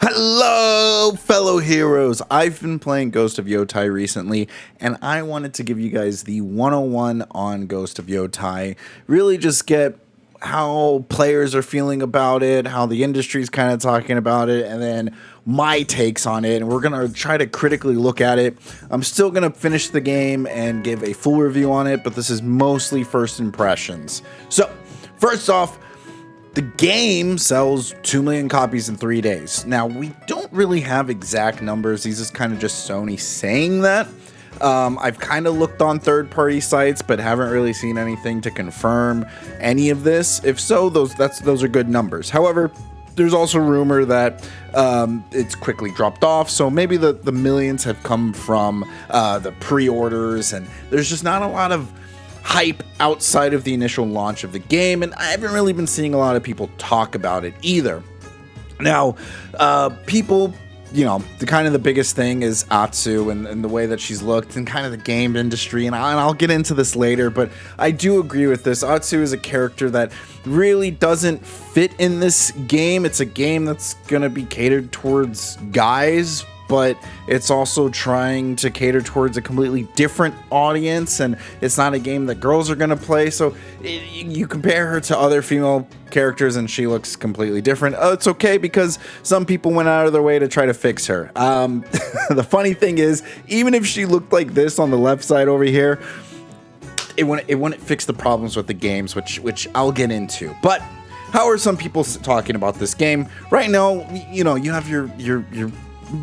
Hello, fellow heroes. I've been playing Ghost of Yotei recently, and I wanted to give you guys the 101 on Ghost of Yotei. Really just get how players are feeling about it, how the industry's kind of talking about it, and then my takes on it. And we're going to try to critically look at it. I'm still going to finish the game and give a full review on it, but this is mostly first impressions. So, first off, the game sells 2 million copies in 3 days. Now, we don't really have exact numbers. These is kind of just Sony saying that. I've kind of looked on third-party sites, but haven't really seen anything to confirm any of this. If so, those are good numbers. However, there's also rumor that it's quickly dropped off, so maybe the millions have come from the pre-orders, and there's just not a lot of hype outside of the initial launch of the game, and I haven't really been seeing a lot of people talk about it either. Now, people, you know, the biggest thing is Atsu and the way that she's looked and kind of the game industry, and I'll get into this later, but I do agree with this. Atsu is a character that really doesn't fit in this game. It's a game that's gonna be catered towards guys, but it's also trying to cater towards a completely different audience, and it's not a game that girls are going to play. So you compare her to other female characters and she looks completely different. It's okay because some people went out of their way to try to fix her. The funny thing is, even if she looked like this on the left side over here, it wouldn't fix the problems with the games, which I'll get into. But how are some people talking about this game? Right now, you know, you have your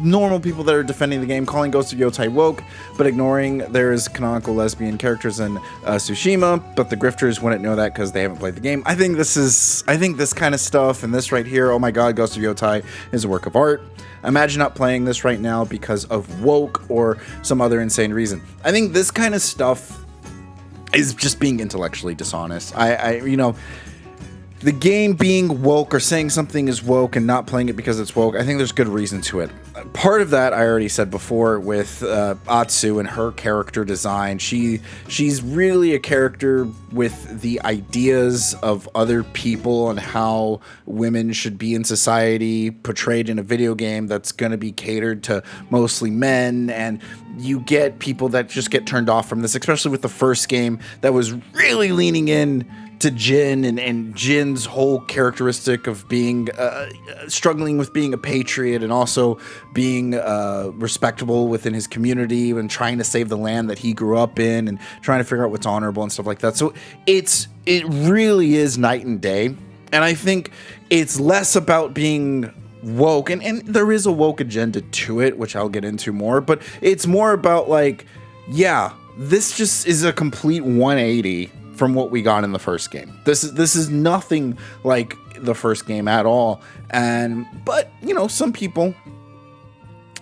normal people that are defending the game, calling Ghost of Yotei woke, but ignoring there is canonical lesbian characters in Tsushima, but the grifters wouldn't know that because they haven't played the game. I think this kind of stuff and this right here, oh my god, Ghost of Yotei is a work of art. Imagine not playing this right now because of woke or some other insane reason. I think this kind of stuff is just being intellectually dishonest. You know, the game being woke or saying something is woke and not playing it because it's woke, I think there's good reason to it. Part of that I already said before with Atsu and her character design. She's really a character with the ideas of other people and how women should be in society portrayed in a video game that's going to be catered to mostly men, and you get people that just get turned off from this, especially with the first game that was really leaning in to Jin and Jin's whole characteristic of being struggling with being a patriot and also being respectable within his community and trying to save the land that he grew up in and trying to figure out what's honorable and stuff like that. So it really is night and day, and I think it's less about being woke, and there is a woke agenda to it, which I'll get into more, but it's more about like, yeah, this just is a complete 180 from what we got in the first game. This is nothing like the first game at all. But you know, some people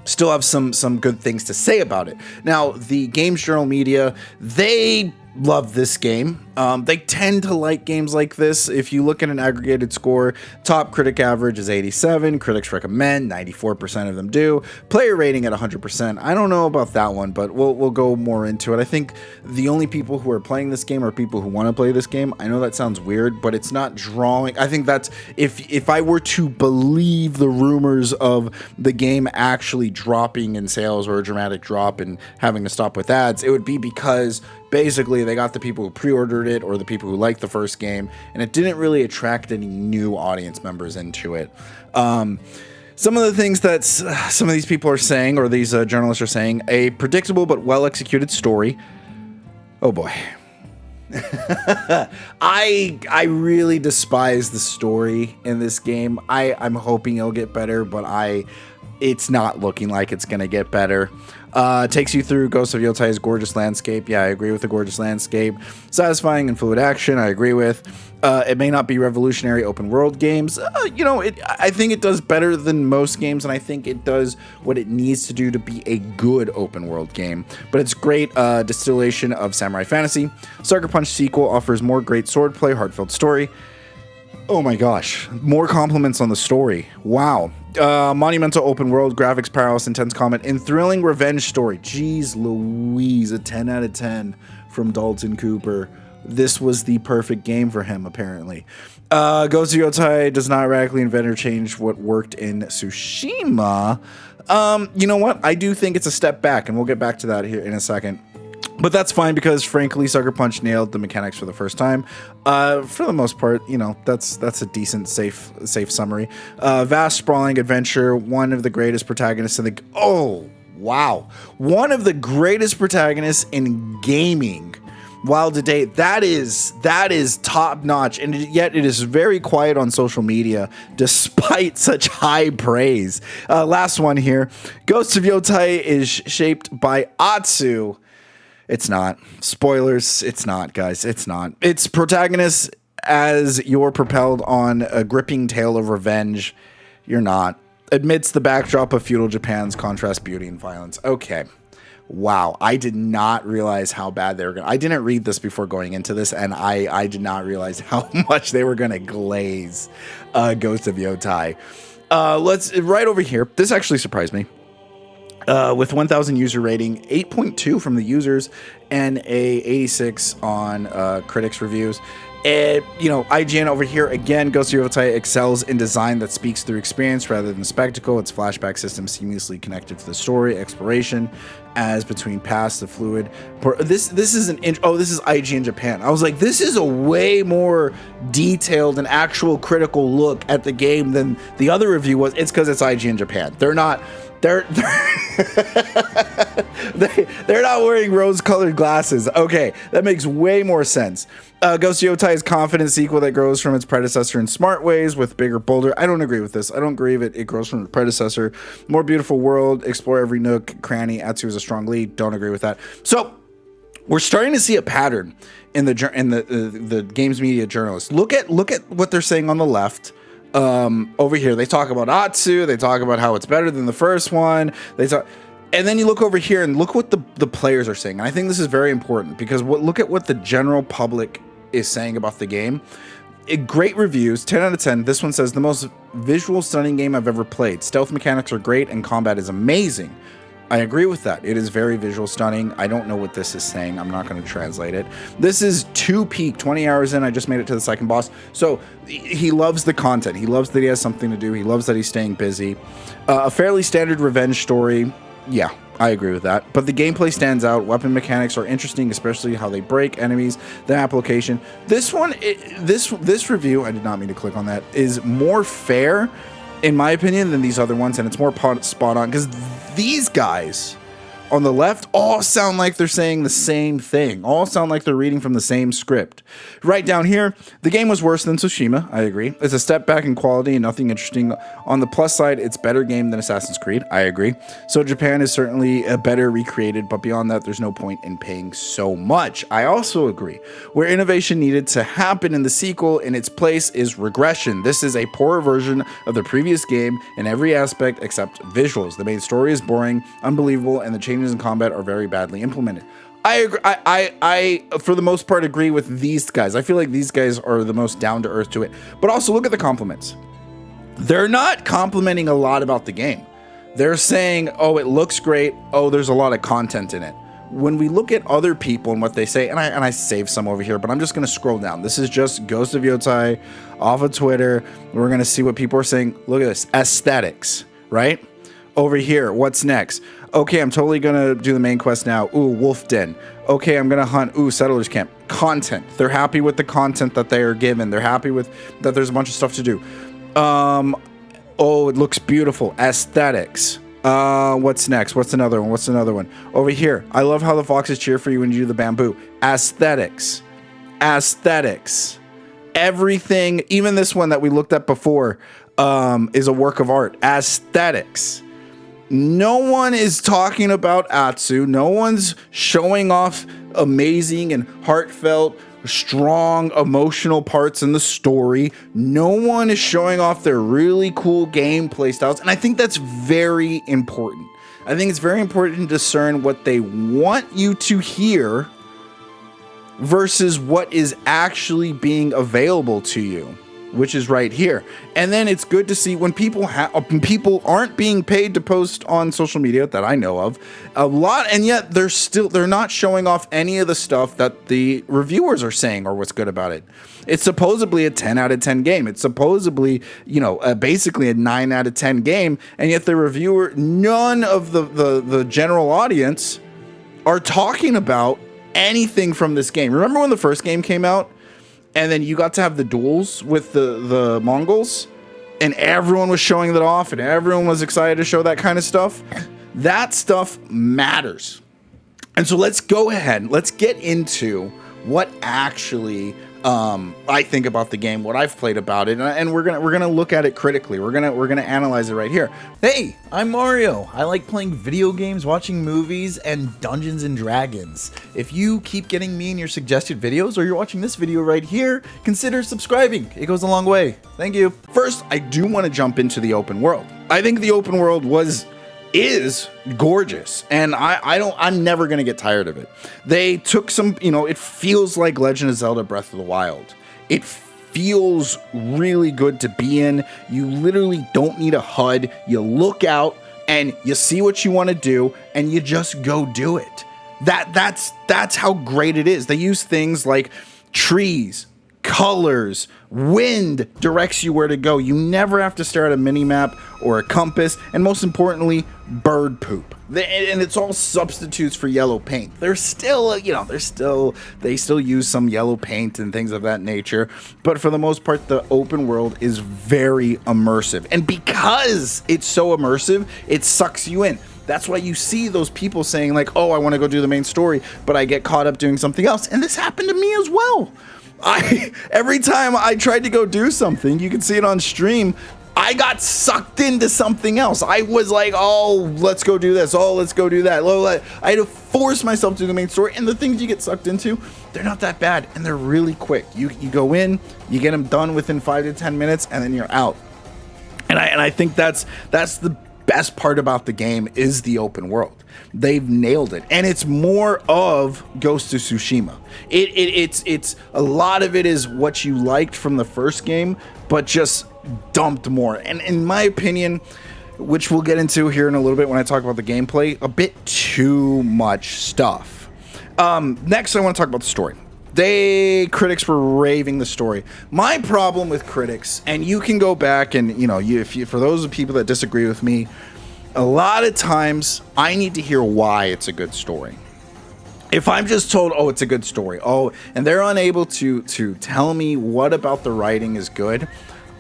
still have some good things to say about it. Now, the Games Journal media, they love this game. They tend to like games like this. If you look at an aggregated score, top critic average is 87. Critics recommend, 94% of them do. Player rating at 100%. I don't know about that one, but we'll go more into it. I think the only people who are playing this game are people who want to play this game. I know that sounds weird, but it's not drawing. I think that's, if I were to believe the rumors of the game actually dropping in sales or a dramatic drop and having to stop with ads, it would be because basically they got the people who pre-ordered it or the people who liked the first game, and it didn't really attract any new audience members into it. Some of the things that some of these people are saying, or these journalists are saying, a predictable but well-executed story. Oh boy. I really despise the story in this game. I'm hoping it'll get better, but it's not looking like it's gonna get better. Takes you through Ghost of Yotei's gorgeous landscape. Yeah, I agree with the gorgeous landscape. Satisfying and fluid action, I agree with. It may not be revolutionary open world games. You know, I think it does better than most games, and I think it does what it needs to do to be a good open world game. But it's great distillation of samurai fantasy. Sucker Punch sequel offers more great swordplay, heartfelt story. Oh my gosh, more compliments on the story. Wow. Monumental open world, graphics, powerhouse, intense combat, and thrilling revenge story. Jeez Louise, a 10 out of 10 from Dalton Cooper. this was the perfect game for him, apparently. Ghost of Yotei does not radically invent or change what worked in Tsushima. You know what? I do think it's a step back, and we'll get back to that here in a second. But that's fine because, frankly, Sucker Punch nailed the mechanics for the first time. For the most part, you know, that's a decent, safe summary. Vast, sprawling adventure, one of the greatest protagonists in the... Oh, wow. One of the greatest protagonists in gaming. While to date, that is top notch, and yet it is very quiet on social media despite such high praise. Last one here. Ghost of Yotei is shaped by Atsu. It's not. Spoilers, it's not, guys. It's not. Its protagonist, as you're propelled on a gripping tale of revenge, you're not. Amidst the backdrop of feudal Japan's contrast, beauty, and violence. Okay. Wow, I did not realize how bad they were going to... I didn't read this before going into this, and I did not realize how much they were going to glaze Ghost of Yotei. Let's... Right over here, this actually surprised me. With 1,000 user rating, 8.2 from the users, and a 86 on critics reviews. And, you know, IGN over here, again, Ghost of Yotei excels in design that speaks through experience rather than spectacle. Its flashback system seamlessly connected to the story, exploration, as between past, the fluid. This is this is IGN Japan. I was like, this is a way more detailed and actual critical look at the game than the other review was. It's because it's IGN Japan. They're not... They're not wearing rose-colored glasses. Okay, that makes way more sense. Ghost of Yotei is a confident sequel that grows from its predecessor in smart ways with bigger, bolder... I don't agree with this. I don't agree with it grows from the predecessor. More beautiful world, explore every nook, cranny. Atsu is a strong lead. Don't agree with that. So, we're starting to see a pattern in the games media journalists. Look at what they're saying on the left. Over here, they talk about Atsu, they talk about how it's better than the first one, and then you look over here and look what the players are saying. And I think this is very important because look at what the general public is saying about the game. Great reviews, 10 out of 10. This one says, the most visual stunning game I've ever played. Stealth mechanics are great and combat is amazing. I agree with that. It is very visual stunning. I don't know what this is saying. I'm not going to translate it. This is 2 peak, 20 hours in. I just made it to the second boss. So he loves the content. He loves that he has something to do. He loves that he's staying busy. A fairly standard revenge story. Yeah, I agree with that. But the gameplay stands out. Weapon mechanics are interesting, especially how they break enemies, the application. This one, this review, I did not mean to click on that, is more fair in my opinion, than these other ones, and it's more spot on, because these guys on the left all sound like they're saying the same thing, all sound like they're reading from the same script. Right down here, the game was worse than Tsushima, I agree. It's a step back in quality and nothing interesting. On the plus side, it's better game than Assassin's Creed, I agree. So Japan is certainly a better recreated, but beyond that, there's no point in paying so much. I also agree. Where innovation needed to happen in the sequel, in its place is regression. This is a poorer version of the previous game in every aspect except visuals. The main story is boring, unbelievable, and the changes in combat are very badly implemented. I agree. I for the most part agree with these guys. I feel like these guys are the most down to earth to it. But also look at the compliments. They're not complimenting a lot about the game. They're saying, "Oh, it looks great. Oh, there's a lot of content in it." When we look at other people and what they say, and I saved some over here, but I'm just going to scroll down. This is just Ghost of Yotei off of Twitter. We're going to see what people are saying. Look at this. Aesthetics, right? Over here, what's next? Okay, I'm totally gonna do the main quest now. Ooh, Wolf Den. Okay, I'm gonna hunt. Ooh, Settlers Camp. Content. They're happy with the content that they are given. They're happy with that there's a bunch of stuff to do. Oh, it looks beautiful. Aesthetics. What's next? What's another one? What's another one? Over here. I love how the foxes cheer for you when you do the bamboo. Aesthetics. Aesthetics. Everything, even this one that we looked at before, is a work of art. Aesthetics. No one is talking about Atsu. No one's showing off amazing and heartfelt, strong, emotional parts in the story. No one is showing off their really cool gameplay styles. And I think that's very important. I think it's very important to discern what they want you to hear versus what is actually being available to you. which is right here. And then it's good to see when people aren't being paid to post on social media that I know of a lot, and yet they're not showing off any of the stuff that the reviewers are saying or what's good about it. It's supposedly a 10 out of 10 game. It's supposedly, basically a 9 out of 10 game, and yet the reviewer, none of the general audience are talking about anything from this game. Remember when the first game came out? And then you got to have the duels with the Mongols, and everyone was showing that off, and everyone was excited to show that kind of stuff. That stuff matters. And so let's go ahead. Let's get into what actually I think about the game, what I've played about it, and we're gonna look at it critically. We're gonna analyze it right here. Hey, I'm Mario. I like playing video games, watching movies, and Dungeons and Dragons. If you keep getting me in your suggested videos, or you're watching this video right here, consider subscribing. It goes a long way. Thank you. First, I do want to jump into the open world. I think the open world is gorgeous, and I'm never gonna get tired of it. They took some, it feels like Legend of Zelda Breath of the Wild. It feels really good to be in. You literally don't need a HUD. You look out and you see what you want to do, and you just go do it. That's how great it is. They use things like trees, colors, wind directs you where to go. You never have to stare at a mini map or a compass, and most importantly, bird poop. And it's all substitutes for yellow paint. They're still, they still use some yellow paint and things of that nature, but for the most part, the open world is very immersive. And because it's so immersive, it sucks you in. That's why you see those people saying like, oh, I want to go do the main story, but I get caught up doing something else. And this happened to me as well. Every time I tried to go do something, you can see it on stream, I got sucked into something else. I was like, oh, let's go do this. Oh, let's go do that. I had to force myself to do the main story. And the things you get sucked into, they're not that bad. And they're really quick. You go in, you get them done within 5 to 10 minutes, and then you're out. And I think that's the best part about the game is the open world. They've nailed it, and it's more of Ghost of Tsushima. It's a lot of it is what you liked from the first game, but just dumped more. And in my opinion, which we'll get into here in a little bit when I talk about the gameplay, a bit too much stuff. Next, I want to talk about the story. Critics were raving the story. My problem with critics, and you can go back and for those of people that disagree with me, a lot of times I need to hear why it's a good story. If I'm just told, oh, it's a good story, and they're unable to tell me what about the writing is good,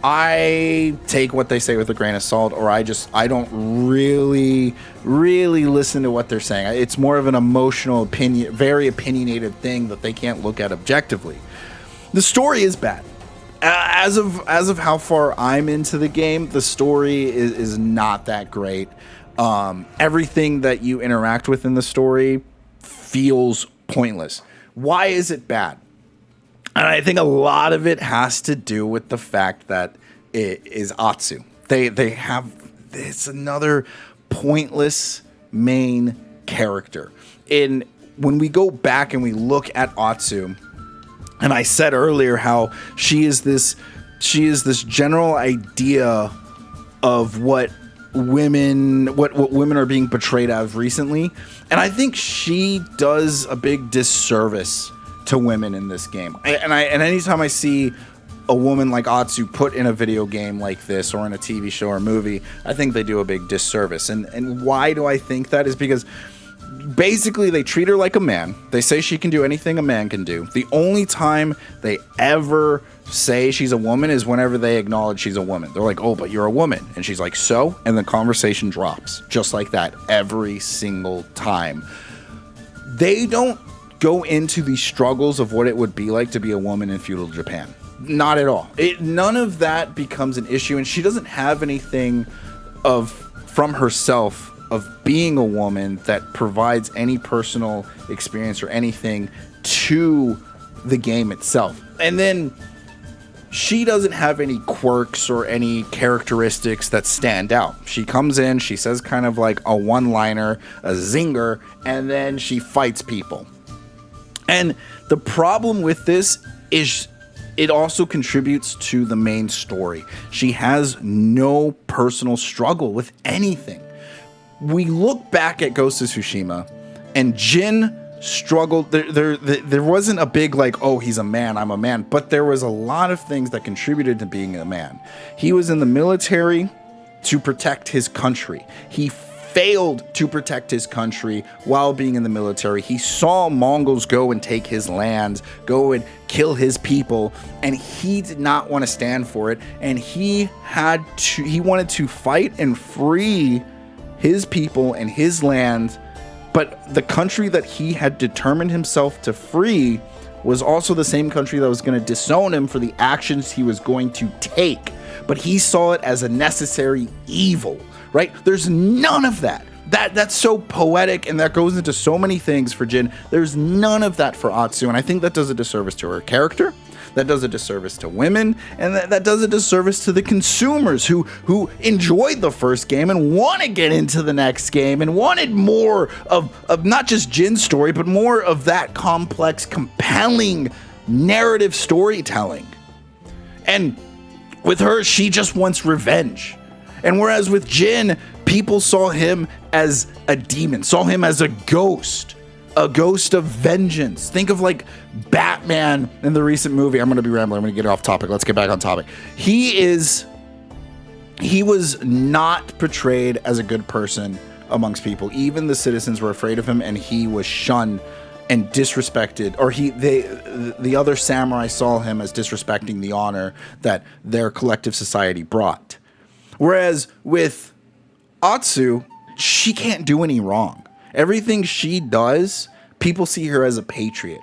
I take what they say with a grain of salt, or I don't really listen to what they're saying. It's more of an emotional opinion, very opinionated thing that they can't look at objectively. The story is bad. As of how far I'm into the game, the story is not that great. Everything that you interact with in the story feels pointless. Why is it bad? And I think a lot of it has to do with the fact that it is Atsu. They have it's another pointless main character. When we go back and we look at Atsu, and I said earlier how she is this general idea of what women are being portrayed as recently, and I think she does a big disservice to women in this game. And anytime I see a woman like Atsu put in a video game like this or in a TV show or movie, I think they do a big disservice. And why do I think that? Is because basically they treat her like a man. They say she can do anything a man can do. The only time they ever say she's a woman is whenever they acknowledge she's a woman. They're like, oh, but you're a woman. And she's like, so? And the conversation drops just like that every single time. They don't go into the struggles of what it would be like to be a woman in feudal Japan. Not at all. None of that becomes an issue, and she doesn't have anything from herself of being a woman that provides any personal experience or anything to the game itself. And then she doesn't have any quirks or any characteristics that stand out. She comes in, she says kind of like a one-liner, a zinger, and then she fights people. And the problem with this is it also contributes to the main story. She has no personal struggle with anything. We look back at Ghost of Tsushima, and Jin struggled. There wasn't a big like, oh, he's a man, I'm a man, but there was a lot of things that contributed to being a man. He was in the military to protect his country. He failed to protect his country while being in the military. He saw Mongols go and take his lands, go and kill his people, and he did not want to stand for it. And he wanted to fight and free his people and his land. But the country that he had determined himself to free was also the same country that was going to disown him for the actions he was going to take. But he saw it as a necessary evil, right? There's none of that. That's so poetic, and that goes into so many things for Jin. There's none of that for Atsu, and I think that does a disservice to her character. That does a disservice to women, and that does a disservice to the consumers who enjoyed the first game and want to get into the next game and wanted more of not just Jin's story, but more of that complex, compelling narrative storytelling. And with her, she just wants revenge. And whereas with Jin, people saw him as a demon, saw him as a ghost of vengeance. Think of like Batman in the recent movie. I'm going to be rambling. I'm going to get off topic. Let's get back on topic. He was not portrayed as a good person amongst people. Even the citizens were afraid of him, and he was shunned and disrespected, or the other samurai saw him as disrespecting the honor that their collective society brought. Whereas with Atsu, she can't do any wrong. Everything she does, people see her as a patriot.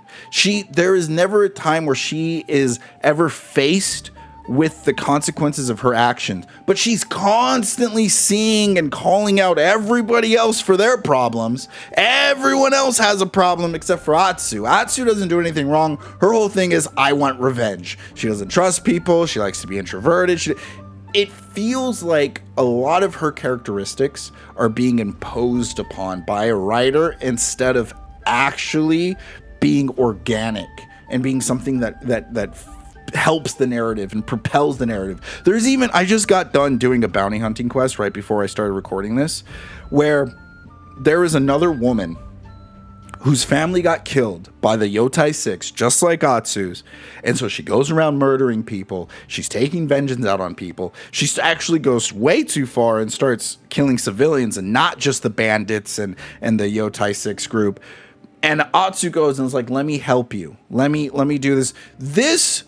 There is never a time where she is ever faced with the consequences of her actions, but she's constantly seeing and calling out everybody else for their problems. Everyone else has a problem except for Atsu. Atsu doesn't do anything wrong. Her whole thing is, I want revenge. She doesn't trust people. She likes to be introverted. It feels like a lot of her characteristics are being imposed upon by a writer instead of actually being organic and being something that helps the narrative and propels the narrative. I just got done doing a bounty hunting quest right before I started recording this, where there is another woman whose family got killed by the Yotei 6, just like Atsu's. And so she goes around murdering people. She's taking vengeance out on people. She actually goes way too far and starts killing civilians and not just the bandits and the Yotei 6 group. And Atsu goes and is like, let me help you. Let me do this. This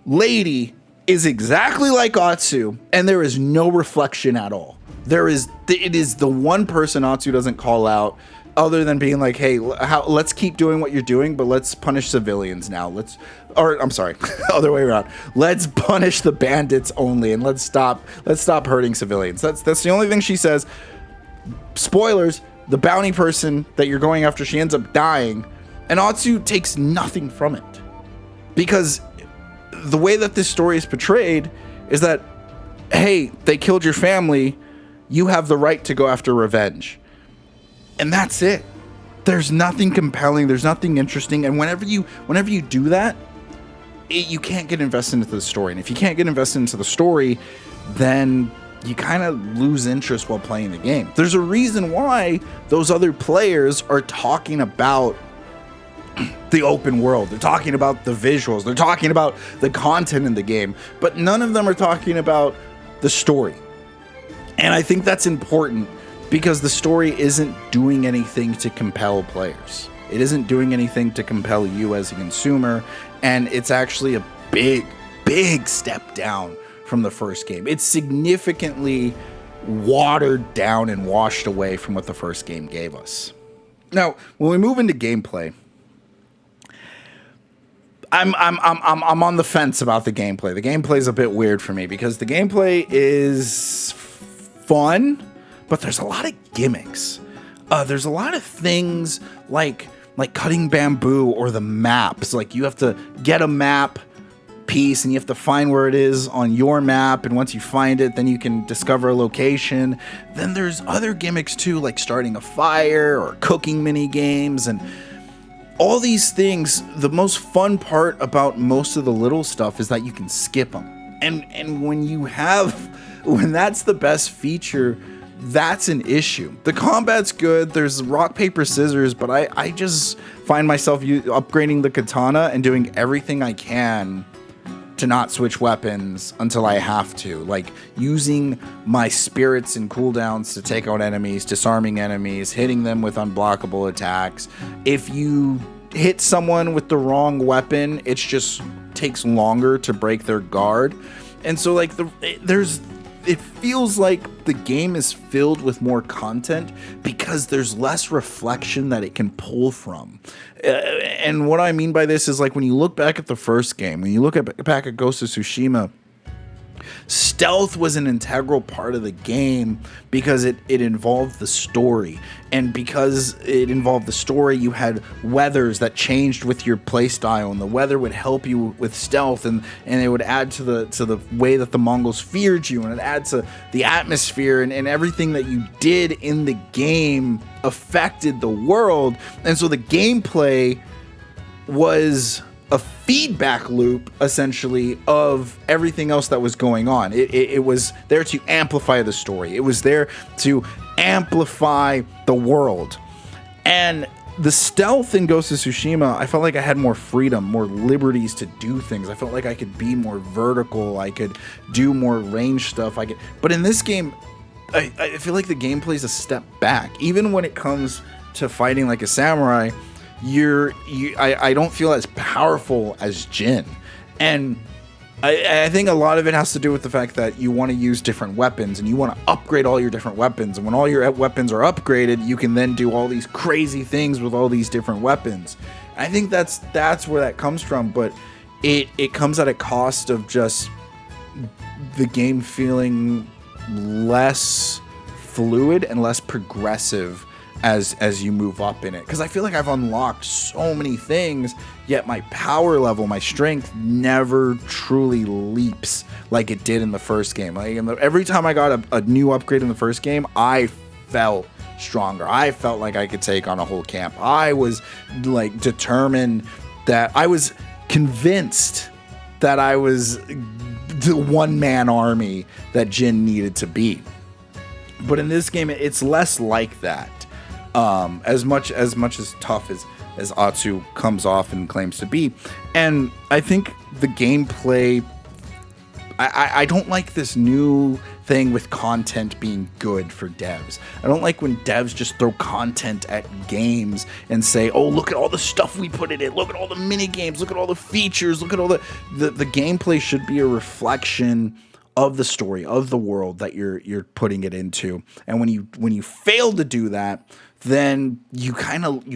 lady is exactly like Atsu, and there is no reflection at all. It is the one person Atsu doesn't call out, other than being like, hey, let's keep doing what you're doing, but let's punish civilians now. I'm sorry, other way around. Let's punish the bandits only, and let's stop hurting civilians. That's the only thing she says. Spoilers, the bounty person that you're going after, she ends up dying, and Atsu takes nothing from it. Because the way that this story is portrayed is that, hey, they killed your family, you have the right to go after revenge. And that's it. There's nothing compelling. There's nothing interesting. And whenever you do that, you can't get invested into the story. And if you can't get invested into the story, then you kind of lose interest while playing the game. There's a reason why those other players are talking about the open world. They're talking about the visuals. They're talking about the content in the game. But none of them are talking about the story. And I think that's important, because the story isn't doing anything to compel players. It isn't doing anything to compel you as a consumer, and it's actually a big, big step down from the first game. It's significantly watered down and washed away from what the first game gave us. Now, when we move into gameplay, I'm on the fence about the gameplay. The gameplay is a bit weird for me, because the gameplay is fun, but there's a lot of gimmicks. There's a lot of things like cutting bamboo, or the maps. Like, you have to get a map piece and you have to find where it is on your map, and once you find it, then you can discover a location. Then there's other gimmicks too, like starting a fire or cooking mini games, and all these things, the most fun part about most of the little stuff is that you can skip them. And when that's the best feature, that's an issue. The combat's good. There's rock, paper, scissors, but I just find myself upgrading the katana and doing everything I can to not switch weapons until I have to. Like using my spirits and cooldowns to take out enemies, disarming enemies, hitting them with unblockable attacks. If you hit someone with the wrong weapon, it just takes longer to break their guard. And so like it feels like the game is filled with more content because there's less reflection that it can pull from. And what I mean by this is like when you look back at the first game, when you look back at Ghost of Tsushima, stealth was an integral part of the game because it involved the story. And because it involved the story, you had weathers that changed with your playstyle, and the weather would help you with stealth, and it would add to the way that the Mongols feared you, and it adds to the atmosphere, and everything that you did in the game affected the world. And so the gameplay was a feedback loop, essentially, of everything else that was going on. It was there to amplify the story. It was there to amplify the world. And the stealth in Ghost of Tsushima, I felt like I had more freedom, more liberties to do things. I felt like I could be more vertical. I could do more range stuff. But in this game, I feel like the gameplay is a step back. Even when it comes to fighting like a samurai, I don't feel as powerful as Jin. And I think a lot of it has to do with the fact that you want to use different weapons and you want to upgrade all your different weapons. And when all your weapons are upgraded, you can then do all these crazy things with all these different weapons. I think that's where that comes from, but it comes at a cost of just the game feeling less fluid and less progressive as you move up in it. Because I feel like I've unlocked so many things, yet my power level, my strength never truly leaps like it did in the first game. Like every time I got a new upgrade in the first game, I felt stronger. I felt like I could take on a whole camp. I was like determined, that I was convinced that I was the one-man army that Jin needed to be. But in this game, it's less like that. As much as tough as Atsu comes off and claims to be. And I think the gameplay, I don't like this new thing with content being good for devs. I don't like when devs just throw content at games and say, oh, look at all the stuff we put in it, look at all the mini games, look at all the features, look at all the gameplay should be a reflection of the story, of the world that you're putting it into. And when you fail to do that, then you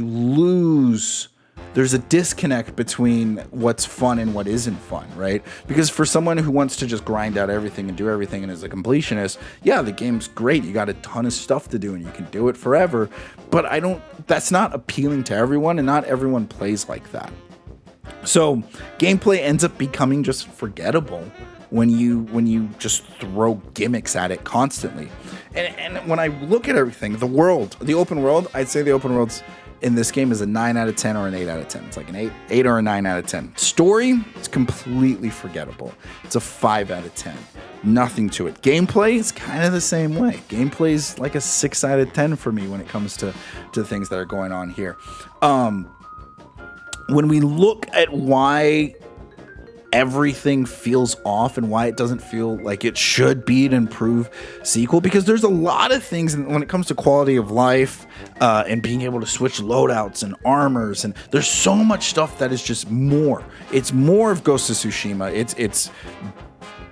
lose. There's a disconnect between what's fun and what isn't fun, right? Because for someone who wants to just grind out everything and do everything and is a completionist, yeah, the game's great. You got a ton of stuff to do and you can do it forever. But that's not appealing to everyone, and not everyone plays like that. So gameplay ends up becoming just forgettable when you just throw gimmicks at it constantly. And when I look at everything, the open world, I'd say the open world's in this game is a 9 out of 10 or an 8 out of 10. It's like an 8 or a 9 out of 10. Story, it's completely forgettable. It's a 5 out of 10. Nothing to it. Gameplay is kind of the same way. Gameplay is like a 6 out of 10 for me when it comes to things that are going on here. When we look at why everything feels off and why it doesn't feel like it should be an improved sequel, because there's a lot of things when it comes to quality of life and being able to switch loadouts and armors, and there's so much stuff that is just more. It's more of Ghost of Tsushima. It's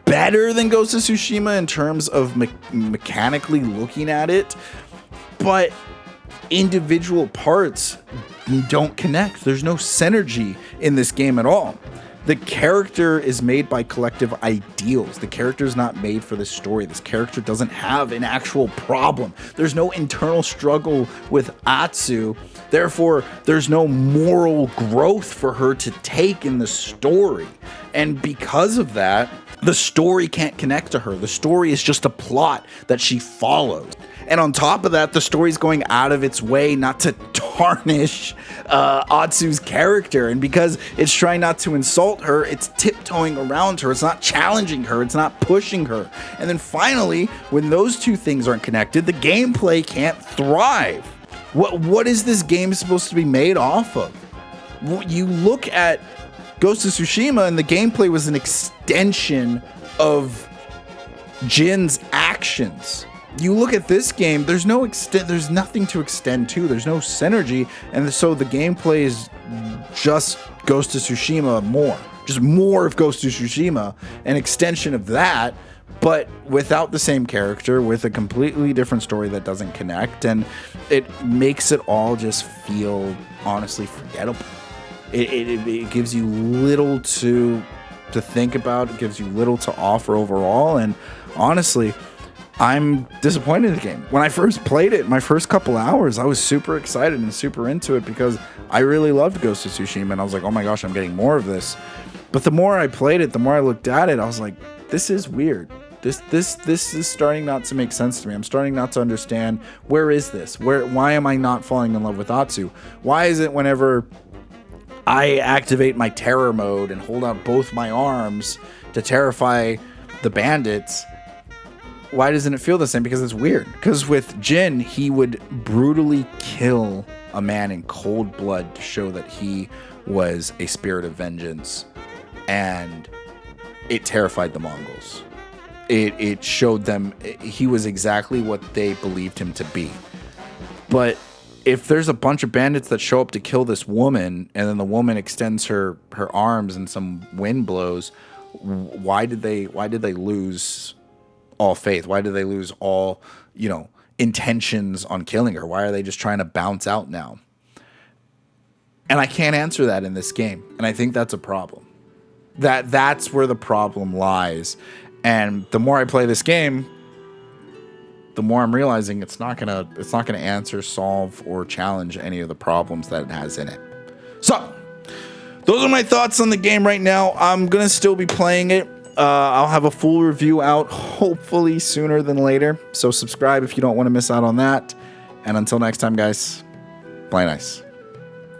better than Ghost of Tsushima in terms of mechanically looking at it, but individual parts don't connect. There's no synergy in this game at all. The character is made by collective ideals. The character is not made for this story. This character doesn't have an actual problem. There's no internal struggle with Atsu. Therefore, there's no moral growth for her to take in the story. And because of that, the story can't connect to her. The story is just a plot that she follows. And on top of that, the story's going out of its way not to tarnish Atsu's character. And because it's trying not to insult her, it's tiptoeing around her. It's not challenging her. It's not pushing her. And then finally, when those two things aren't connected, the gameplay can't thrive. What is this game supposed to be made off of? You look at Ghost of Tsushima, and the gameplay was an extension of Jin's actions. You look at this game, there's nothing to extend to. There's no synergy, and so the gameplay is just Ghost of Tsushima more. Just more of Ghost of Tsushima, an extension of that, but without the same character, with a completely different story that doesn't connect, and it makes it all just feel honestly forgettable. It gives you little to think about. It gives you little to offer overall, and honestly, I'm disappointed in the game. When I first played it, my first couple hours, I was super excited and super into it because I really loved Ghost of Tsushima, and I was like, oh my gosh, I'm getting more of this. But the more I played it, the more I looked at it, I was like, this is weird. This is starting not to make sense to me. I'm starting not to understand, where is this? Why am I not falling in love with Atsu? Why is it whenever I activate my terror mode and hold out both my arms to terrify the bandits, why doesn't it feel the same? Because it's weird. Because with Jin, he would brutally kill a man in cold blood to show that he was a spirit of vengeance, and it terrified the Mongols. It showed them he was exactly what they believed him to be. But if there's a bunch of bandits that show up to kill this woman, and then the woman extends her arms and some wind blows, why did they lose all faith? Why did they lose all, intentions on killing her? Why are they just trying to bounce out now? And I can't answer that in this game, and I think that's a problem. That's where the problem lies. And the more I play this game, the more I'm realizing it's not gonna answer, solve, or challenge any of the problems that it has in it. So, those are my thoughts on the game right now. I'm gonna still be playing it. I'll have a full review out hopefully sooner than later. So subscribe if you don't want to miss out on that. And until next time, guys, play nice.